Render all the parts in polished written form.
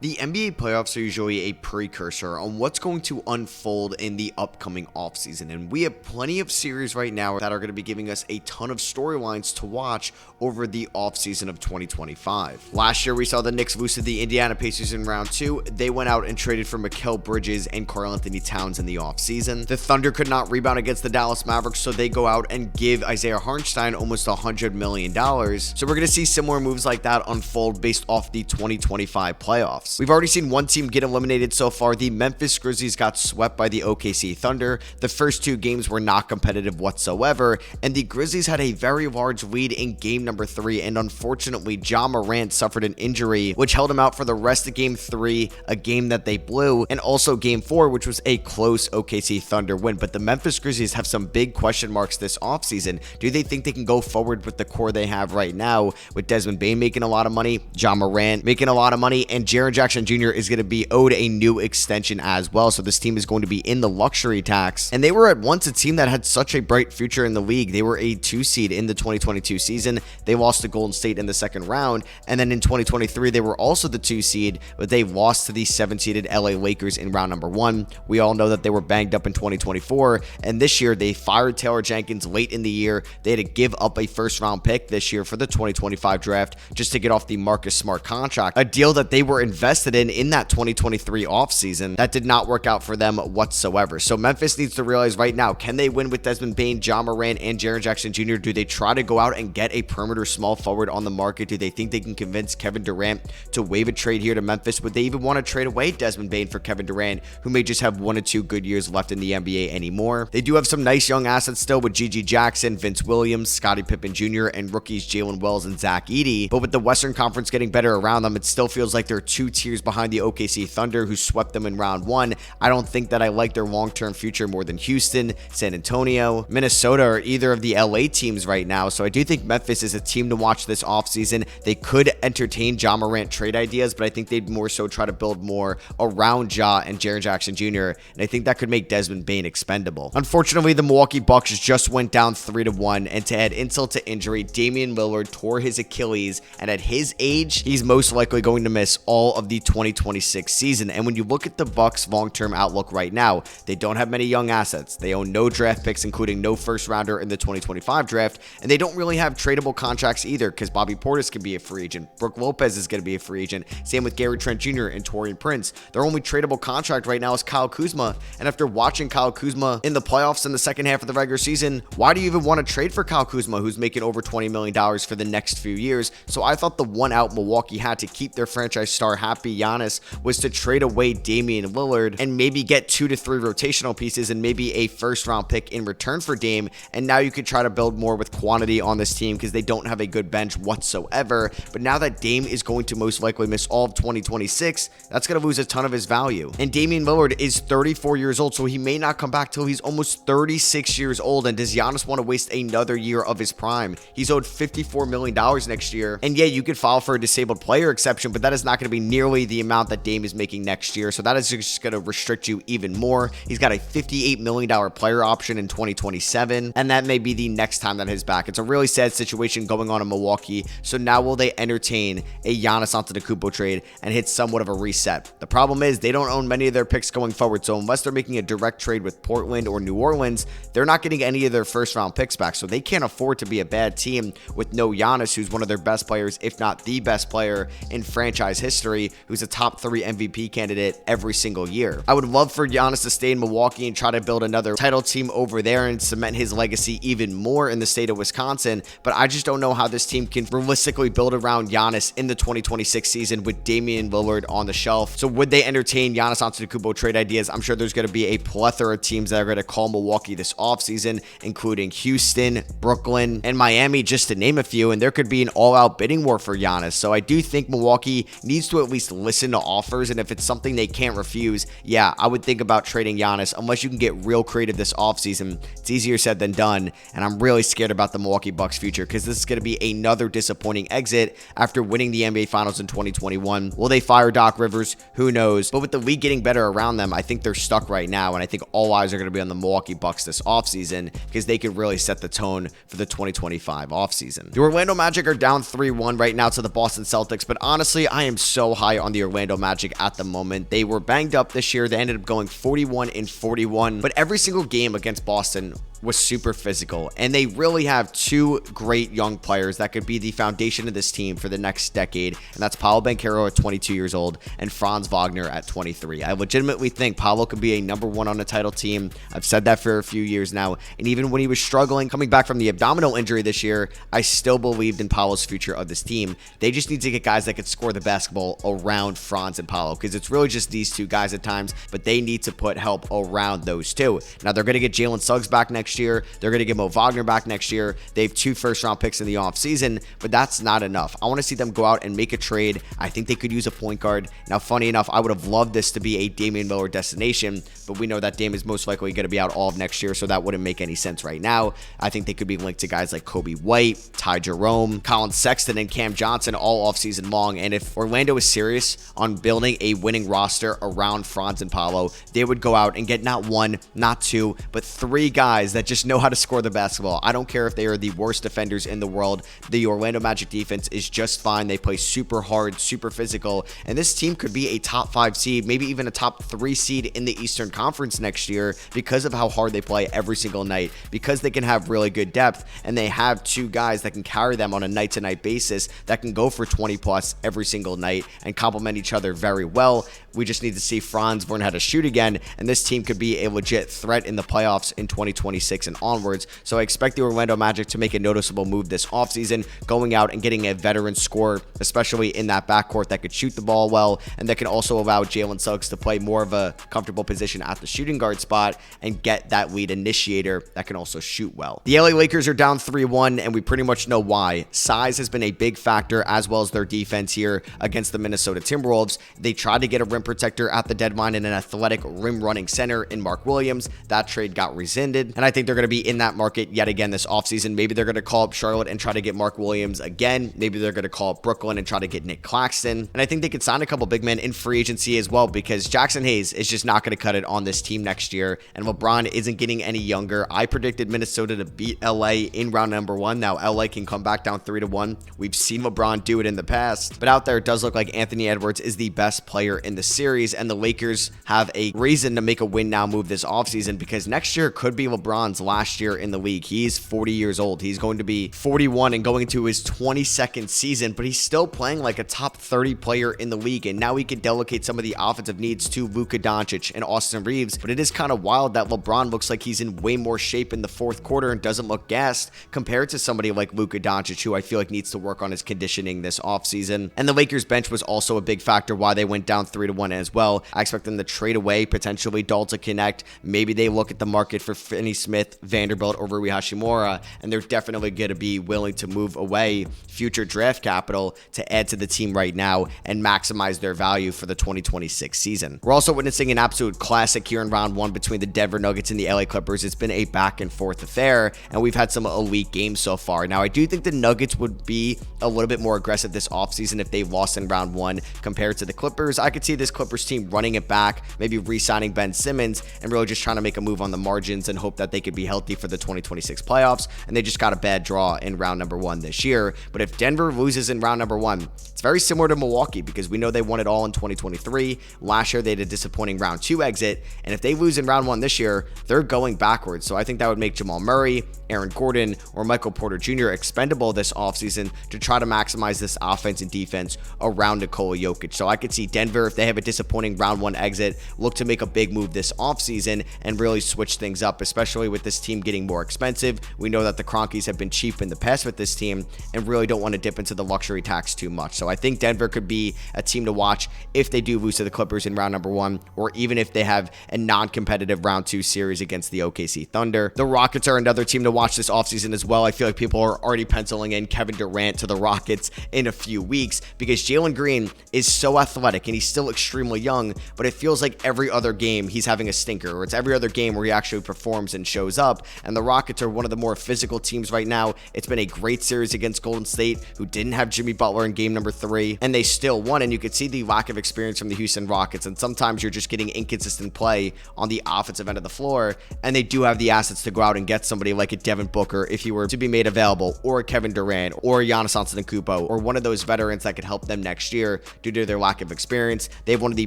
The NBA playoffs are usually a precursor on what's going to unfold in the upcoming offseason, and we have plenty of series right now that are going to be giving us a ton of storylines to watch over the offseason of 2025. Last year, we saw the Knicks lose to the Indiana Pacers in round 2. They went out and traded for Mikal Bridges and Karl-Anthony Towns in the offseason. The Thunder could not rebound against the Dallas Mavericks, so they go out and give Isaiah Hartenstein almost $100 million. So we're going to see similar moves like that unfold based off the 2025 playoffs. We've already seen one team get eliminated so far. The Memphis Grizzlies got swept by the OKC Thunder. The first 2 games were not competitive whatsoever, and the Grizzlies had a very large lead in game number 3, and unfortunately, Ja Morant suffered an injury, which held him out for the rest of game 3, a game that they blew, and also game 4, which was a close OKC Thunder win. But the Memphis Grizzlies have some big question marks this offseason. Do they think they can go forward with the core they have right now, with Desmond Bane making a lot of money, Ja Morant making a lot of money, and Jaren Jackson Jr. is going to be owed a new extension as well, so this team is going to be in the luxury tax. And they were at once a team that had such a bright future in the league. They were a 2 seed in the 2022 season. They lost to Golden State in the second round, and then in 2023 they were also the 2 seed, but they lost to the 7-seeded LA Lakers in round number 1. We all know that they were banged up in 2024, and this year they fired Taylor Jenkins late in the year. They had to give up a first round pick this year for the 2025 draft just to get off the Marcus Smart contract, a deal that they were invested in that 2023 offseason. That did not work out for them whatsoever. So Memphis needs to realize right now, can they win with Desmond Bane, Ja Morant, and Jaren Jackson Jr.? Do they try to go out and get a perimeter small forward on the market? Do they think they can convince Kevin Durant to waive a trade here to Memphis? Would they even want to trade away Desmond Bane for Kevin Durant, who may just have 1 or 2 good years left in the NBA anymore? They do have some nice young assets still with Gigi Jackson, Vince Williams, Scottie Pippen Jr., and rookies Jalen Wells and Zach Edey. But with the Western Conference getting better around them, it still feels like they're 2 tiers behind the OKC Thunder, who swept them in round 1. I don't think that I like their long-term future more than Houston, San Antonio, Minnesota, or either of the LA teams right now. So I do think Memphis is a team to watch this offseason. They could entertain Ja Morant trade ideas, but I think they'd more so try to build more around Ja and Jaren Jackson Jr., and I think that could make Desmond Bane expendable. Unfortunately, the Milwaukee Bucks just went down 3-1, and to add insult to injury, Damian Lillard tore his Achilles, and at his age, he's most likely going to miss all of the 2026 season. And when you look at the Bucks' long-term outlook right now, they don't have many young assets. They own no draft picks, including no first-rounder in the 2025 draft, and they don't really have tradable contracts either, because Bobby Portis could be a free agent. Brook Lopez is going to be a free agent. Same with Gary Trent Jr. and Taurean Prince. Their only tradable contract right now is Kyle Kuzma, and after watching Kyle Kuzma in the playoffs in the second half of the regular season, why do you even want to trade for Kyle Kuzma, who's making over $20 million for the next few years? So I thought the one out Milwaukee had to keep their franchise star happy, Giannis, was to trade away Damian Lillard and maybe get 2 to 3 rotational pieces and maybe a first round pick in return for Dame. And now you could try to build more with quantity on this team because they don't have a good bench whatsoever. But now that Dame is going to most likely miss all of 2026, that's going to lose a ton of his value. And Damian Lillard is 34 years old, so he may not come back till he's almost 36 years old. And does Giannis want to waste another year of his prime? He's owed $54 million next year. And yeah, you could file for a disabled player exception, but that is not going to be nearly the amount that Dame is making next year. So that is just going to restrict you even more. He's got a $58 million player option in 2027, and that may be the next time that he's back. It's a really sad situation going on in Milwaukee. So now will they entertain a Giannis Antetokounmpo trade and hit somewhat of a reset? The problem is they don't own many of their picks going forward. So unless they're making a direct trade with Portland or New Orleans, they're not getting any of their first round picks back. So they can't afford to be a bad team with no Giannis, who's one of their best players, if not the best player in franchise history, who's a top 3 MVP candidate every single year. I would love for Giannis to stay in Milwaukee and try to build another title team over there and cement his legacy even more in the state of Wisconsin, but I just don't know how this team can realistically build around Giannis in the 2026 season with Damian Lillard on the shelf. So would they entertain Giannis Antetokounmpo trade ideas? I'm sure there's going to be a plethora of teams that are going to call Milwaukee this offseason, including Houston, Brooklyn, and Miami, just to name a few, and there could be an all-out bidding war for Giannis. So I do think Milwaukee needs to at least listen to offers, and if it's something they can't refuse, yeah, I would think about trading Giannis, unless you can get real creative this offseason. It's easier said than done, and I'm really scared about the Milwaukee Bucks future because this is going to be another disappointing exit after winning the NBA Finals in 2021. Will they fire Doc Rivers? Who knows? But with the league getting better around them, I think they're stuck right now, and I think all eyes are going to be on the Milwaukee Bucks this offseason because they could really set the tone for the 2025 offseason. The Orlando Magic are down 3-1 right now to the Boston Celtics, but honestly, I am so high high on the Orlando Magic at the moment. They were banged up this year. They ended up going 41-41, but every single game against Boston was super physical, and they really have two great young players that could be the foundation of this team for the next decade, and that's Paolo Banchero at 22 years old and Franz Wagner at 23. I legitimately think Paolo could be a #1 on a title team. I've said that for a few years now, and even when he was struggling coming back from the abdominal injury this year, I still believed in Paolo's future of this team. They just need to get guys that could score the basketball around Franz and Paolo, because it's really just these two guys at times, but they need to put help around those two. Now, they're going to get Jalen Suggs back next year. They're going to get Mo Wagner back next year. They have 2 first-round picks in the offseason, but that's not enough. I want to see them go out and make a trade. I think they could use a point guard. Now, funny enough, I would have loved this to be a Damian Lillard destination, but we know that Dame is most likely going to be out all of next year, so that wouldn't make any sense right now. I think they could be linked to guys like Kobe White, Ty Jerome, Colin Sexton, and Cam Johnson all offseason long, and if Orlando is serious on building a winning roster around Franz and Paolo, they would go out and get not 1, not 2, but 3 guys that just know how to score the basketball. I don't care if they are the worst defenders in the world. The Orlando Magic defense is just fine. They play super hard, super physical, and this team could be a top 5 seed, maybe even a top 3 seed in the Eastern Conference next year because of how hard they play every single night, because they can have really good depth, and they have 2 guys that can carry them on a night-to-night basis that can go for 20 plus every single night and complement each other very well. We just need to see Franz learn how to shoot again, and this team could be a legit threat in the playoffs in 2026 and onwards. So I expect the Orlando Magic to make a noticeable move this offseason, going out and getting a veteran scorer, especially in that backcourt that could shoot the ball well, and that can also allow Jalen Suggs to play more of a comfortable position at the shooting guard spot and get that lead initiator that can also shoot well. The LA Lakers are down 3-1, and we pretty much know why. Size has been a big factor, as well as their defense here against the Minnesota Timberwolves. They tried to get a rim protector at the deadline and an athletic rim running center in Mark Williams. That trade got rescinded, and I think they're going to be in that market yet again this offseason. Maybe they're going to call up Charlotte and try to get Mark Williams again. Maybe they're going to call up Brooklyn and try to get Nick Claxton. And I think they could sign a couple big men in free agency as well, because Jackson Hayes is just not going to cut it on this team next year, and LeBron isn't getting any younger. I predicted Minnesota to beat LA in round #1. Now LA can come back down 3-1. We've seen LeBron do it in the past, but out there it does look like Anthony Edwards is the best player in the series, and the Lakers have a reason to make a win now move this offseason, because next year could be LeBron's last year in the league. He's 40 years old. He's going to be 41 and going into his 22nd season, but he's still playing like a top 30 player in the league, and now he can delegate some of the offensive needs to Luka Doncic and Austin Reeves. But it is kind of wild that LeBron looks like he's in way more shape in the 4th quarter and doesn't look gassed compared to somebody like Luka Doncic, who I feel like needs to work on his conditioning this offseason. And the Lakers bench was also a big factor why they went down 3-1 as well. I expect them to trade away potentially Dalton Connect. Maybe they look at the market for Finney Smith, Vanderbilt, or Rui Hashimura, and they're definitely going to be willing to move away future draft capital to add to the team right now and maximize their value for the 2026 season. We're also witnessing an absolute classic here in round 1 between the Denver Nuggets and the LA Clippers. It's been a back and forth affair, and we've had some elite games so far. Now, I do think the Nuggets would be a little bit more aggressive this offseason if they lost in round 1 compared to the Clippers. I could see this Clippers team running it back, maybe re-signing Ben Simmons, and really just trying to make a move on the margins and hope that they could be healthy for the 2026 playoffs. And they just got a bad draw in round #1 this year. But if Denver loses in round #1, it's very similar to Milwaukee, because we know they won it all in 2023. Last year, they had a disappointing round 2 exit. And if they lose in round 1 this year, they're going backwards. So I think that would make Jamal Murray, Aaron Gordon, or Michael Porter Jr. expendable this offseason to try to maximize this offense and defense around Nikola Jokic. So I could see Denver, if they have a disappointing round 1 exit, look to make a big move this offseason and really switch things up, especially with this team getting more expensive. We know that the Cronkies have been cheap in the past with this team and really don't want to dip into the luxury tax too much. So I think Denver could be a team to watch if they do lose to the Clippers in round #1, or even if they have a non-competitive round 2 series against the OKC Thunder. The Rockets are another team to watch this offseason as well. I feel like people are already penciling in Kevin Durant to the Rockets in a few weeks, because Jalen Green is so athletic and he's still extremely young, but it feels like every other game he's having a stinker, or it's every other game where he actually performs and shows shows up. And the Rockets are one of the more physical teams right now. It's been a great series against Golden State, who didn't have Jimmy Butler in game number 3, and they still won. And you could see the lack of experience from the Houston Rockets, and sometimes you're just getting inconsistent play on the offensive end of the floor. And they do have the assets to go out and get somebody like a Devin Booker if he were to be made available, or a Kevin Durant, or a Giannis Antetokounmpo, or one of those veterans that could help them next year due to their lack of experience. They have one of the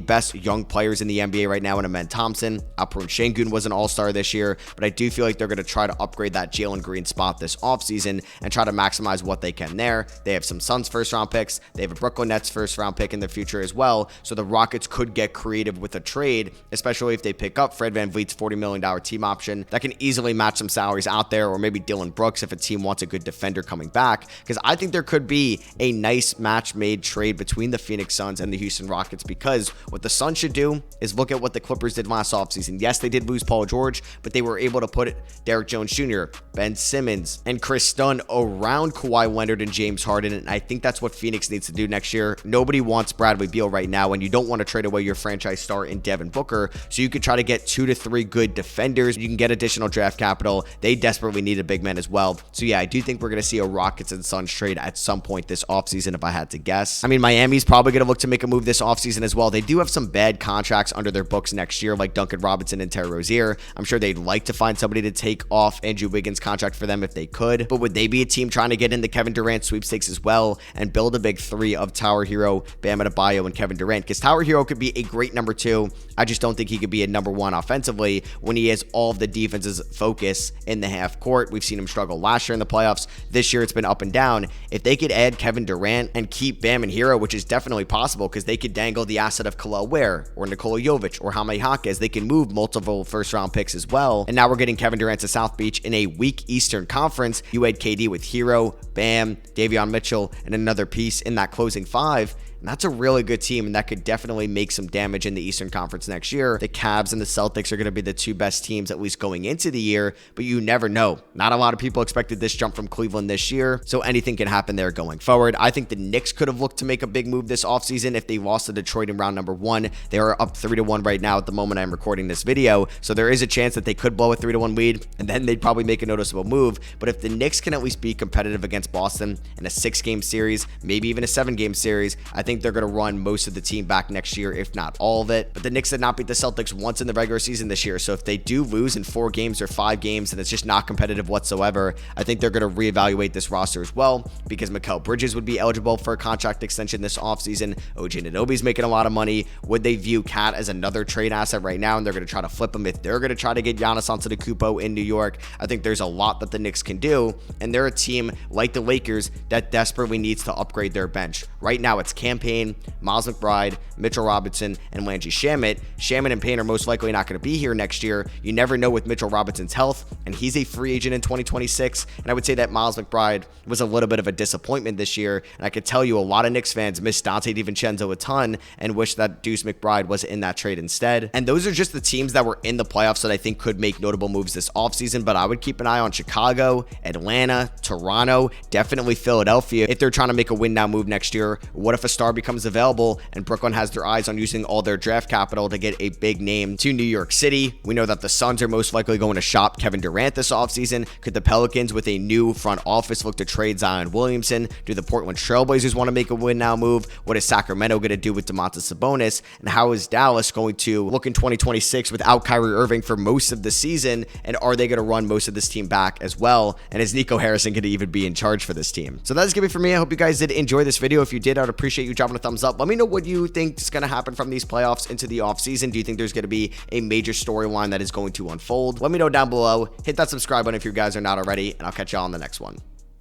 best young players in the NBA right now in Amen Thompson. Alperen Şengün was an all-star this year, but I do feel like they're going to try to upgrade that Jalen Green spot this offseason and try to maximize what they can there. They have some Suns first-round picks. They have a Brooklyn Nets first-round pick in the future as well, so the Rockets could get creative with a trade, especially if they pick up Fred VanVleet's $40 million team option that can easily match some salaries out there, or maybe Dillon Brooks if a team wants a good defender coming back, because I think there could be a nice match-made trade between the Phoenix Suns and the Houston Rockets, because what the Suns should do is look at what the Clippers did last offseason. Yes, they did lose Paul George, but they were able to put Derrick Jones Jr., Ben Simmons, and Chris Dunn around Kawhi Leonard and James Harden, and I think that's what Phoenix needs to do next year. Nobody wants Bradley Beal right now, and you don't want to trade away your franchise star in Devin Booker, so you could try to get 2 to 3 good defenders. You can get additional draft capital. They desperately need a big man as well. So yeah, I do think we're going to see a Rockets and Suns trade at some point this offseason, if I had to guess. I mean, Miami's probably going to look to make a move this offseason as well. They do have some bad contracts under their books next year, like Duncan Robinson and Terry Rozier. I'm sure they'd like to find somebody to take off Andrew Wiggins' contract for them if they could, but would they be a team trying to get in the Kevin Durant sweepstakes as well and build a big 3 of Tower Hero, Bam Adebayo, and Kevin Durant? Because Tower Hero could be a great number 2. I just don't think he could be a number 1 offensively when he has all of the defense's focus in the half court. We've seen him struggle last year in the playoffs. This year it's been up and down. If they could add Kevin Durant and keep Bam and Hero, which is definitely possible, because they could dangle the asset of Kel'el Ware or Nikola Jovic or Jaime Jaquez. They can move multiple first-round picks as well. And now we're getting Kevin Durant to South Beach in a weak Eastern Conference. You had KD with Hero, Bam, Davion Mitchell, and another piece in that closing 5. And that's a really good team, and that could definitely make some damage in the Eastern Conference next year. The Cavs and the Celtics are going to be the 2 best teams, at least going into the year, but you never know. Not a lot of people expected this jump from Cleveland this year, so anything can happen there going forward. I think the Knicks could have looked to make a big move this offseason if they lost to Detroit in round number 1. They are up 3-1 right now at the moment I'm recording this video, so there is a chance that they could blow a 3-1 lead, and then they'd probably make a noticeable move. But if the Knicks can at least be competitive against Boston in a 6-game series, maybe even a 7-game series, I think they're going to run most of the team back next year, if not all of it. But the Knicks did not beat the Celtics once in the regular season this year, so if they do lose in 4 games or 5 games and it's just not competitive whatsoever, I think they're going to reevaluate this roster as well, because Mikal Bridges would be eligible for a contract extension this offseason. OG Anunoby's making a lot of money. Would they view Cat as another trade asset right now, and they're going to try to flip him if they're going to try to get Giannis Antetokounmpo in New York? I think there's a lot that the Knicks can do, and they're a team like the Lakers that desperately needs to upgrade their bench. Right now it's Cam Payne, Miles McBride, Mitchell Robinson, and Landry Shamet. Shamet and Payne are most likely not going to be here next year. You never know with Mitchell Robinson's health, and he's a free agent in 2026. And I would say that Miles McBride was a little bit of a disappointment this year, and I could tell you a lot of Knicks fans miss Dante DiVincenzo a ton and wish that Deuce McBride was in that trade instead. And those are just the teams that were in the playoffs that I think could make notable moves this offseason, but I would keep an eye on Chicago, Atlanta, Toronto, definitely Philadelphia if they're trying to make a win-now move next year. What if a star becomes available and Brooklyn has their eyes on using all their draft capital to get a big name to New York City? We know that the Suns are most likely going to shop Kevin Durant this offseason. Could the Pelicans with a new front office look to trade Zion Williamson? Do the Portland Trailblazers want to make a win-now move? What is Sacramento going to do with Domantas Sabonis? And how is Dallas going to look in 2026 without Kyrie Irving for most of the season? And are they going to run most of this team back as well? And is Nico Harrison going to even be in charge for this team? So that's going to be for me. I hope you guys did enjoy this video. If you did, I would appreciate you dropping a thumbs up. Let me know what you think is going to happen from these playoffs into the offseason. Do you think there's going to be a major storyline that is going to unfold? Let me know down below. Hit that subscribe button if you guys are not already, and I'll catch y'all on the next one.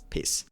Peace.